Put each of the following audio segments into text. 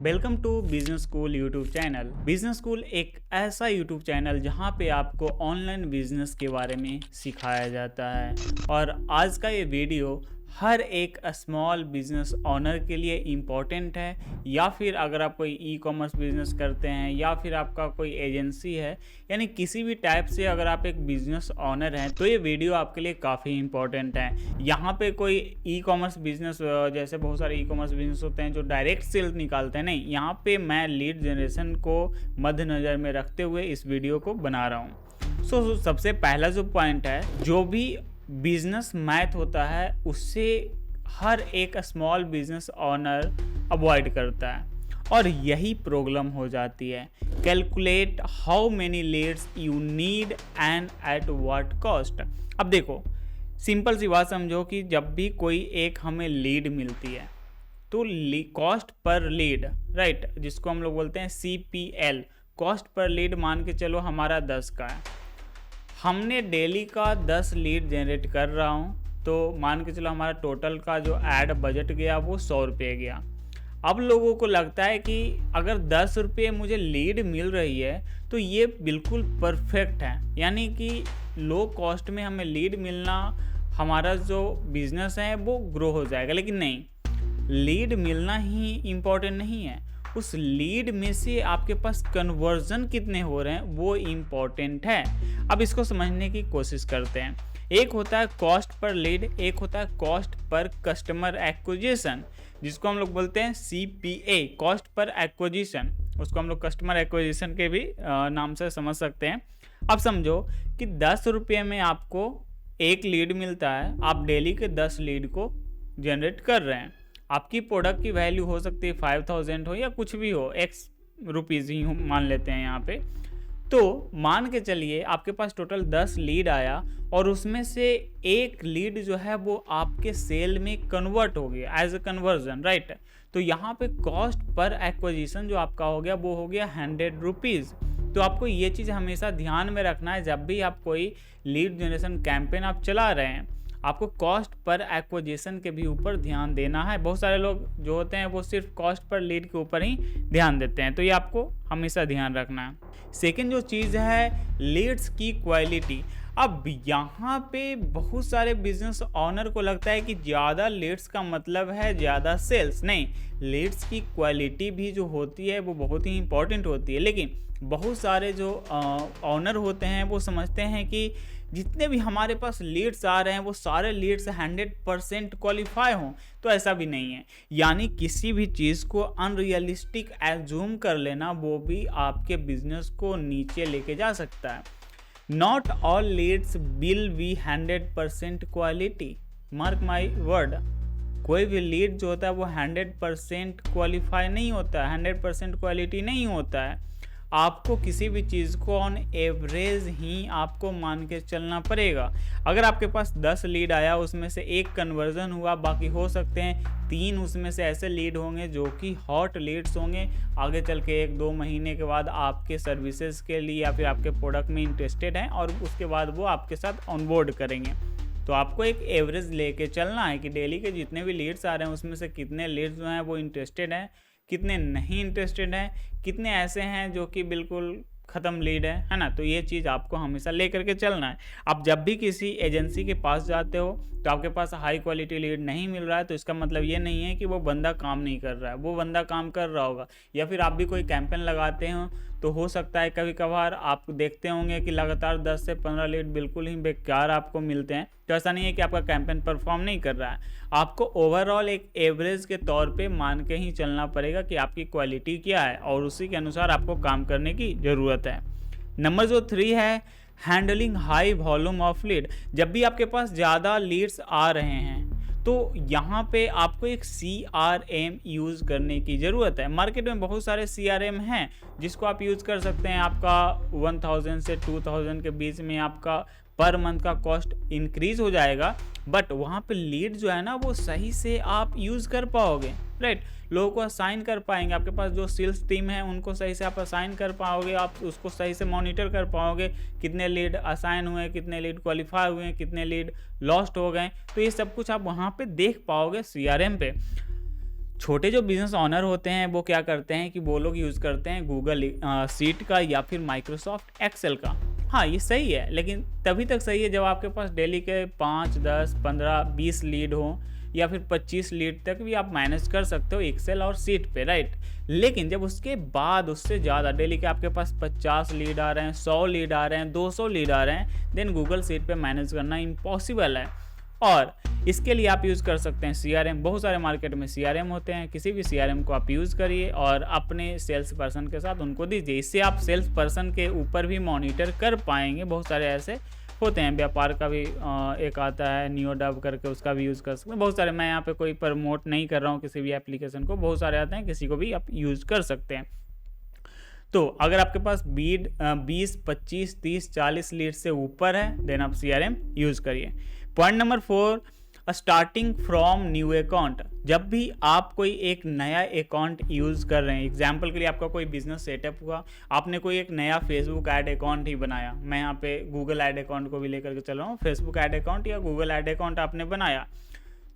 Welcome to business school YouTube channel. Business school एक ऐसा YouTube channel जहां पे आपको ऑनलाइन बिजनेस के बारे में सिखाया जाता है और आज का ये वीडियो हर एक स्मॉल बिजनेस ओनर के लिए इम्पॉर्टेंट है, या फिर अगर आप कोई ई कॉमर्स बिजनेस करते हैं या फिर आपका कोई एजेंसी है, यानी किसी भी टाइप से अगर आप एक बिजनेस ओनर हैं तो ये वीडियो आपके लिए काफ़ी इम्पॉर्टेंट है। यहाँ पे कोई ई कॉमर्स बिजनेस जैसे बहुत सारे ई कॉमर्स बिजनेस होते हैं जो डायरेक्ट सेल्स निकालते हैं, नहीं, यहाँ पे मैं लीड जनरेशन को मद्देनज़र में रखते हुए इस वीडियो को बना रहा हूँ। सबसे पहला जो पॉइंट है, जो भी बिजनेस मैथ होता है उससे हर एक स्मॉल बिजनेस ओनर अवॉइड करता है और यही प्रॉब्लम हो जाती है। Calculate how many leads you need and at what cost. अब देखो, सिंपल सी बात समझो कि जब भी कोई एक हमें लीड मिलती है तो कॉस्ट पर लीड, राइट, जिसको हम लोग बोलते हैं CPL, कॉस्ट पर लीड, मान के चलो हमारा 10 का है, हमने डेली का 10 लीड जनरेट कर रहा हूँ, तो मान के चलो हमारा टोटल का जो ऐड बजट गया वो 100 रुपये गया। अब लोगों को लगता है कि अगर 10 रुपये मुझे लीड मिल रही है तो ये बिल्कुल परफेक्ट है, यानी कि लो कॉस्ट में हमें लीड मिलना, हमारा जो बिजनेस है वो ग्रो हो जाएगा। लेकिन नहीं, लीड मिलना ही इम्पोर्टेंट नहीं है, उस लीड में से आपके पास कन्वर्जन कितने हो रहे हैं वो इम्पोर्टेंट है। अब इसको समझने की कोशिश करते हैं। एक होता है कॉस्ट पर लीड, एक होता है कॉस्ट पर कस्टमर एक्विजिशन, जिसको हम लोग बोलते हैं CPA, कॉस्ट पर एक्विजिशन। उसको हम लोग कस्टमर एक्विजिशन के भी नाम से समझ सकते हैं। अब समझो कि 10 रुपये में आपको एक लीड मिलता है, आप डेली के 10 लीड को जनरेट कर रहे हैं। आपकी प्रोडक्ट की वैल्यू हो सकती है 5000 हो या कुछ भी हो, X रुपीज़ ही मान लेते हैं यहाँ पे। तो मान के चलिए आपके पास टोटल 10 लीड आया और उसमें से एक लीड जो है वो आपके सेल में कन्वर्ट हो गया एज ए कन्वर्जन, राइट। तो यहाँ पे कॉस्ट पर एक्विजिशन जो आपका हो गया वो हो गया 100 रुपीज़। तो आपको ये चीज़ हमेशा ध्यान में रखना है, जब भी आप कोई लीड जनरेशन कैंपेन आप चला रहे हैं, आपको कॉस्ट पर एक्विजिशन के भी ऊपर ध्यान देना है। बहुत सारे लोग जो होते हैं वो सिर्फ कॉस्ट पर लीड के ऊपर ही ध्यान देते हैं, तो ये आपको हमेशा ध्यान रखना है। सेकंड जो चीज़ है, लीड्स की क्वालिटी। अब यहाँ पे बहुत सारे बिजनेस ओनर को लगता है कि ज़्यादा लीड्स का मतलब है ज़्यादा सेल्स। नहीं, लीड्स की क्वालिटी भी जो होती है वो बहुत ही इंपॉर्टेंट होती है। लेकिन बहुत सारे जो ओनर होते हैं वो समझते हैं कि जितने भी हमारे पास लीड्स आ रहे हैं वो सारे लीड्स 100% क्वालिफाई हों, तो ऐसा भी नहीं है। यानी किसी भी चीज़ को अनरियलिस्टिक एज्यूम कर लेना वो भी आपके बिजनेस को नीचे लेके जा सकता है। Not all leads will be 100% quality, mark my word. कोई भी लीड जो होता है वो 100% क्वालिफाई नहीं होता है, 100% क्वालिटी नहीं होता है। आपको किसी भी चीज़ को ऑन एवरेज ही आपको मान के चलना पड़ेगा। अगर आपके पास 10 लीड आया, उसमें से एक कन्वर्जन हुआ, बाकी हो सकते हैं 3 उसमें से ऐसे लीड होंगे जो कि हॉट लीड्स होंगे, आगे चल के 1-2 महीने के बाद आपके सर्विसेज के लिए या फिर आपके प्रोडक्ट में इंटरेस्टेड हैं और उसके बाद वो आपके साथ ऑनबोर्ड करेंगे। तो आपको एक एवरेज लेके चलना है कि डेली के जितने भी लीड्स आ रहे हैं उसमें से कितने लीड्स जो हैं वो इंटरेस्टेड हैं, कितने नहीं इंटरेस्टेड हैं, कितने ऐसे हैं जो कि बिल्कुल ख़त्म लीड है ना। तो ये चीज़ आपको हमेशा ले करके चलना है। आप जब भी किसी एजेंसी के पास जाते हो तो आपके पास हाई क्वालिटी लीड नहीं मिल रहा है, तो इसका मतलब ये नहीं है कि वो बंदा काम नहीं कर रहा है, वो बंदा काम कर रहा होगा। या फिर आप भी कोई कैंपेन लगाते हो तो हो सकता है कभी कभार आप देखते होंगे कि लगातार 10 से 15 लीड बिल्कुल ही बेकार आपको मिलते हैं। तो ऐसा नहीं है कि आपका कैंपेन परफॉर्म नहीं कर रहा है, आपको ओवरऑल एक एवरेज के तौर पे मान के ही चलना पड़ेगा कि आपकी क्वालिटी क्या है और उसी के अनुसार आपको काम करने की ज़रूरत है। नंबर जो 3 है, handling high volume of lead. जब भी आपके पास ज़्यादा लीड्स आ रहे हैं तो यहाँ पे आपको एक CRM यूज़ करने की ज़रूरत है। मार्केट में बहुत सारे CRM हैं जिसको आप यूज़ कर सकते हैं। आपका 1000 से 2000 के बीच में आपका पर मंथ का कॉस्ट इंक्रीज हो जाएगा, बट वहाँ पे लीड जो है ना वो सही से आप यूज़ कर पाओगे, राइट। लोगों को असाइन कर पाएंगे, आपके पास जो सेल्स टीम है उनको सही से आप असाइन कर पाओगे, आप उसको सही से मॉनिटर कर पाओगे, कितने लीड असाइन हुए, कितने लीड क्वालिफाई हुए, कितने लीड लॉस्ट हो गए, तो ये सब कुछ आप वहाँ पे देख पाओगे CRM पे। छोटे जो बिजनेस ऑनर होते हैं वो क्या करते हैं कि वो लोग यूज़ करते हैं गूगल शीट का या फिर माइक्रोसॉफ्ट एक्सेल का। हाँ, ये सही है, लेकिन तभी तक सही है जब आपके पास डेली के 5, 10, 15, 20 लीड हो या फिर 25 लीड तक भी आप मैनेज कर सकते हो एक्सेल और शीट पे, राइट। लेकिन जब उसके बाद उससे ज़्यादा डेली के आपके पास 50 लीड आ रहे हैं, 100 लीड आ रहे हैं, 200 लीड आ रहे हैं, देन गूगल शीट पे मैनेज करना इम्पॉसिबल है। और इसके लिए आप यूज़ कर सकते हैं CRM। बहुत सारे मार्केट में CRM होते हैं, किसी भी CRM को आप यूज़ करिए और अपने सेल्स पर्सन के साथ उनको दीजिए। इससे आप सेल्स पर्सन के ऊपर भी मॉनिटर कर पाएंगे। बहुत सारे ऐसे होते हैं, व्यापार का भी एक आता है नियोडब करके, उसका भी यूज़ कर सकते हैं। बहुत सारे, मैं यहाँ पे कोई प्रमोट नहीं कर रहा हूँ किसी भी एप्लीकेशन को, बहुत सारे आते हैं, किसी को भी आप यूज़ कर सकते हैं। तो अगर आपके पास 20, 25, 30, 40 लीड से ऊपर है देन आप CRM यूज़ करिए। Point number 4, starting from new account. जब भी आप कोई एक नया अकाउंट यूज़ कर रहे हैं, एग्जाम्पल के लिए आपका कोई बिजनेस सेटअप हुआ, आपने कोई एक नया फेसबुक ऐड अकाउंट ही बनाया, मैं यहाँ पे गूगल ऐड अकाउंट को भी लेकर के चल रहा हूँ, फेसबुक ऐड अकाउंट या गूगल ऐड अकाउंट आपने बनाया,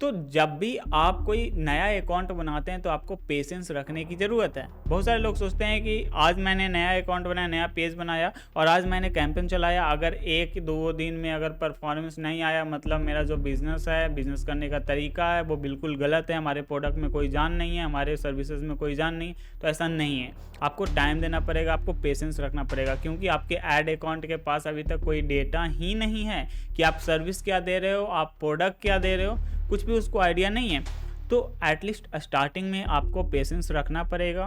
तो जब भी आप कोई नया अकाउंट बनाते हैं तो आपको पेशेंस रखने की ज़रूरत है। बहुत सारे लोग सोचते हैं कि आज मैंने नया अकाउंट बनाया, नया पेज बनाया और आज मैंने कैंपेन चलाया, अगर 1-2 दिन में अगर परफॉर्मेंस नहीं आया, मतलब मेरा जो बिज़नेस है, बिज़नेस करने का तरीका है वो बिल्कुल गलत है, हमारे प्रोडक्ट में कोई जान नहीं है, हमारे सर्विसेज में कोई जान नहीं। तो ऐसा नहीं है, आपको टाइम देना पड़ेगा, आपको पेशेंस रखना पड़ेगा, क्योंकि आपके ऐड अकाउंट के पास अभी तक कोई डेटा ही नहीं है कि आप सर्विस क्या दे रहे हो, आप प्रोडक्ट क्या दे रहे हो, कुछ भी उसको आइडिया नहीं है। तो एटलीस्ट स्टार्टिंग में आपको पेशेंस रखना पड़ेगा।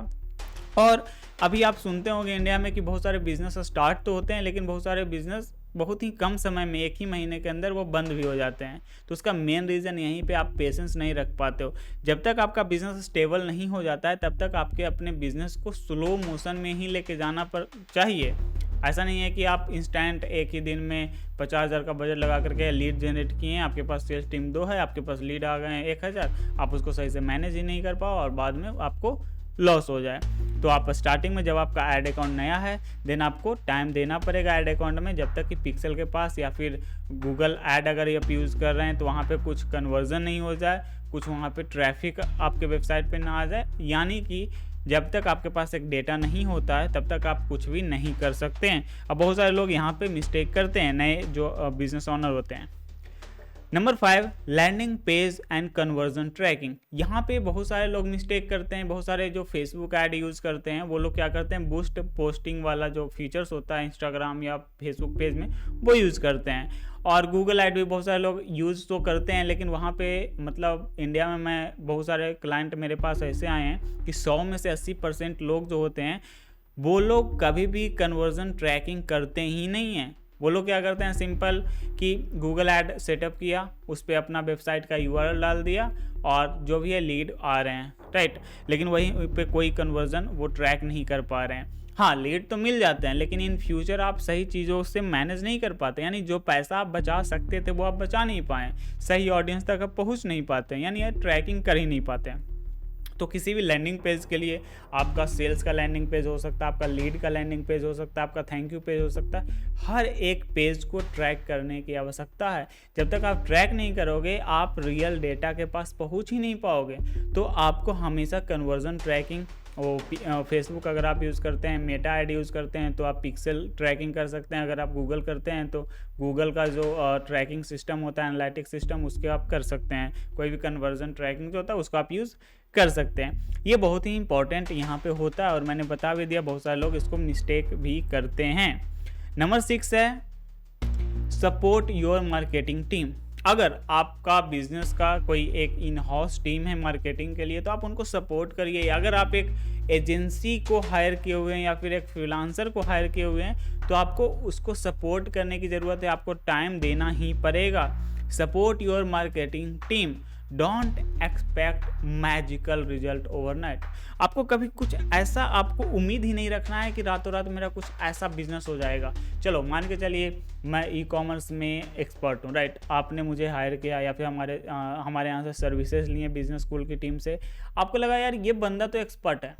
और अभी आप सुनते होंगे इंडिया में कि बहुत सारे बिजनेस स्टार्ट तो होते हैं, लेकिन बहुत सारे बिजनेस बहुत ही कम समय में, 1 ही महीने के अंदर वो बंद भी हो जाते हैं। तो उसका मेन रीज़न यहीं पे आप पेशेंस नहीं रख पाते हो। जब तक आपका बिजनेस स्टेबल नहीं हो जाता है तब तक आपके अपने बिजनेस को स्लो मोशन में ही लेके जाना चाहिए। ऐसा नहीं है कि आप इंस्टेंट एक ही दिन में 50,000 का बजट लगा करके लीड जनरेट किए हैं, आपके पास सेल्स टीम 2 है, आपके पास लीड आ गए हैं 1000, आप उसको सही से मैनेज ही नहीं कर पाओ और बाद में आपको लॉस हो जाए। तो आप स्टार्टिंग में जब आपका ऐड अकाउंट नया है देन आपको टाइम देना पड़ेगा ऐड अकाउंट में, जब तक कि पिक्सल के पास या फिर गूगल ऐड अगर आप यूज़ कर रहे हैं तो वहाँ पे कुछ कन्वर्जन नहीं हो जाए, कुछ वहाँ पे ट्रैफिक आपके वेबसाइट पे ना आ जाए। यानी कि जब तक आपके पास एक डेटा नहीं होता है तब तक आप कुछ भी नहीं कर सकते हैं। अब बहुत सारे लोग यहाँ पे मिस्टेक करते हैं, नए जो बिजनेस ऑनर होते हैं। Number 5, landing page and conversion tracking. यहाँ पे बहुत सारे लोग मिस्टेक करते हैं। बहुत सारे जो फेसबुक ऐड यूज़ करते हैं वो लोग क्या करते हैं, बूस्ट पोस्टिंग वाला जो फीचर्स होता है इंस्टाग्राम या फेसबुक पेज में वो यूज़ करते हैं। और गूगल ऐड भी बहुत सारे लोग यूज़ तो करते हैं, लेकिन वहाँ पे मतलब इंडिया में मैं बहुत सारे क्लाइंट मेरे पास ऐसे आए हैं कि 100 में से 80% लोग जो होते हैं वो लोग कभी भी कन्वर्जन ट्रैकिंग करते ही नहीं हैं। वो लोग क्या करते हैं, सिंपल कि गूगल ऐड सेटअप किया, उस पर अपना वेबसाइट का URL डाल दिया और जो भी है लीड आ रहे हैं, राइट। लेकिन वहीं पे कोई कन्वर्जन वो ट्रैक नहीं कर पा रहे हैं। हाँ, लीड तो मिल जाते हैं, लेकिन इन फ्यूचर आप सही चीज़ों से मैनेज नहीं कर पाते, यानी जो पैसा आप बचा सकते थे वो आप बचा नहीं पाए, सही ऑडियंस तक आप पहुँच नहीं पाते, यानी यार ट्रैकिंग कर ही नहीं पाते हैं। तो किसी भी लैंडिंग पेज के लिए आपका सेल्स का लैंडिंग पेज हो सकता है, आपका लीड का लैंडिंग पेज हो सकता है, आपका थैंक यू पेज हो सकता है, हर एक पेज को ट्रैक करने की आवश्यकता है। जब तक आप ट्रैक नहीं करोगे आप रियल डेटा के पास पहुंच ही नहीं पाओगे। तो आपको हमेशा कन्वर्जन ट्रैकिंग, वो फेसबुक अगर आप यूज़ करते हैं, मेटा आईडी यूज़ करते हैं तो आप पिक्सल ट्रैकिंग कर सकते हैं। अगर आप गूगल करते हैं तो गूगल का जो ट्रैकिंग सिस्टम होता है, एनालिटिक्स सिस्टम, उसके आप कर सकते हैं। कोई भी कन्वर्जन ट्रैकिंग जो होता है उसको आप यूज़ कर सकते हैं। ये बहुत ही इंपॉर्टेंट यहाँ पे होता है और मैंने बता भी दिया, बहुत सारे लोग इसको मिस्टेक भी करते हैं। नंबर 6 है सपोर्ट योर मार्केटिंग टीम। अगर आपका बिजनेस का कोई एक इन हाउस टीम है मार्केटिंग के लिए तो आप उनको सपोर्ट करिए। अगर आप एक एजेंसी को हायर किए हुए हैं या फिर एक फ्रीलांसर को हायर किए हुए हैं तो आपको उसको सपोर्ट करने की ज़रूरत है, आपको टाइम देना ही पड़ेगा। Support your marketing team, don't expect magical result overnight. आपको कभी कुछ ऐसा, आपको उम्मीद ही नहीं रखना है कि रातों रात मेरा कुछ ऐसा बिजनेस हो जाएगा। चलो मान के चलिए मैं ई-कॉमर्स में एक्सपर्ट हूँ, राइट। आपने मुझे हायर किया या फिर हमारे यहाँ से सर्विसेज लिए बिजनेस स्कूल की टीम से, आपको लगा यार ये बंदा तो एक्सपर्ट है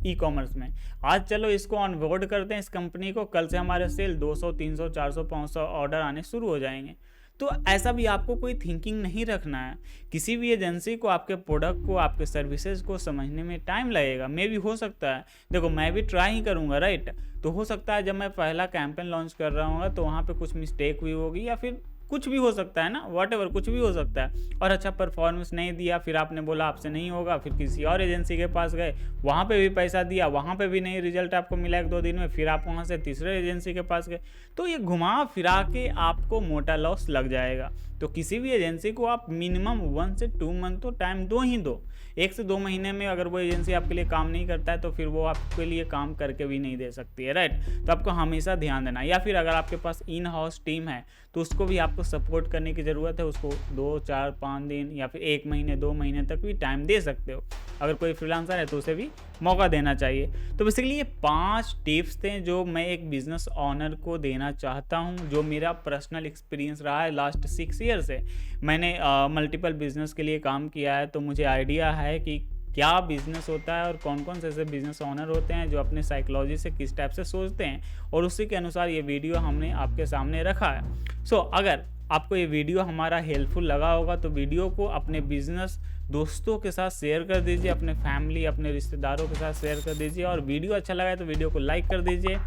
ई-कॉमर्स में, आज चलो इसको ऑनबोर्ड करते हैं इस कंपनी को, कल से हमारे सेल 200, 300, 400, 500 ऑर्डर आने शुरू हो जाएंगे। तो ऐसा भी आपको कोई थिंकिंग नहीं रखना है। किसी भी एजेंसी को आपके प्रोडक्ट को, आपके सर्विसेज को समझने में टाइम लगेगा। मे भी हो सकता है, देखो मैं भी ट्राई ही करूँगा, राइट। तो हो सकता है जब मैं पहला कैंपेन लॉन्च कर रहा हूँ तो वहाँ पे कुछ मिस्टेक हुई होगी, या फिर कुछ भी हो सकता है ना, व्हाटएवर कुछ भी हो सकता है, और अच्छा परफॉर्मेंस नहीं दिया, फिर आपने बोला आपसे नहीं होगा, फिर किसी और एजेंसी के पास गए, वहाँ पे भी पैसा दिया, वहाँ पे भी नहीं रिजल्ट आपको मिला 1-2 दिन में, फिर आप वहाँ से तीसरे एजेंसी के पास गए, तो ये घुमा फिरा के आपको मोटा लॉस लग जाएगा। तो किसी भी एजेंसी को आप मिनिमम 1 से 2 मंथ तो टाइम दो ही दो। 1 से 2 महीने में अगर वो एजेंसी आपके लिए काम नहीं करता है तो फिर वो आपके लिए काम करके भी नहीं दे सकती है, राइट। तो आपको हमेशा ध्यान देना, या फिर अगर आपके पास इन हाउस टीम है तो उसको भी आपको सपोर्ट करने की ज़रूरत है। उसको 2, 4, 5 दिन या फिर 1 महीने 2 महीने तक भी टाइम दे सकते हो। अगर कोई फ्रीलांसर है तो उसे भी मौका देना चाहिए। तो बेसिकली ये 5 टिप्स थे जो मैं एक बिजनेस ऑनर को देना चाहता हूँ, जो मेरा पर्सनल एक्सपीरियंस रहा है लास्ट 6 ईयर से। मैंने मल्टीपल बिजनेस के लिए काम किया है, तो मुझे आइडिया है कि क्या बिजनेस होता है और कौन कौन से ऐसे बिजनेस ऑनर होते हैं जो अपने साइकोलॉजी से किस टाइप से सोचते हैं, और उसी के अनुसार ये वीडियो हमने आपके सामने रखा है। सो अगर आपको ये वीडियो हमारा हेल्पफुल लगा होगा तो वीडियो को अपने बिजनेस दोस्तों के साथ शेयर कर दीजिए, अपने फैमिली, अपने रिश्तेदारों के साथ शेयर कर दीजिए, और वीडियो अच्छा लगा है तो वीडियो को लाइक कर दीजिए।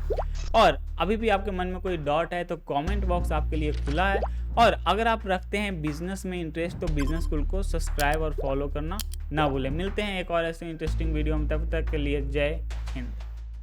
और अभी भी आपके मन में कोई डाउट है तो कमेंट बॉक्स आपके लिए खुला है। और अगर आप रखते हैं बिजनेस में इंटरेस्ट तो बिजनेस स्कूल को सब्सक्राइब और फॉलो करना ना भूलें। मिलते हैं एक और ऐसे इंटरेस्टिंग वीडियो में, तब तक के लिए जय हिंद।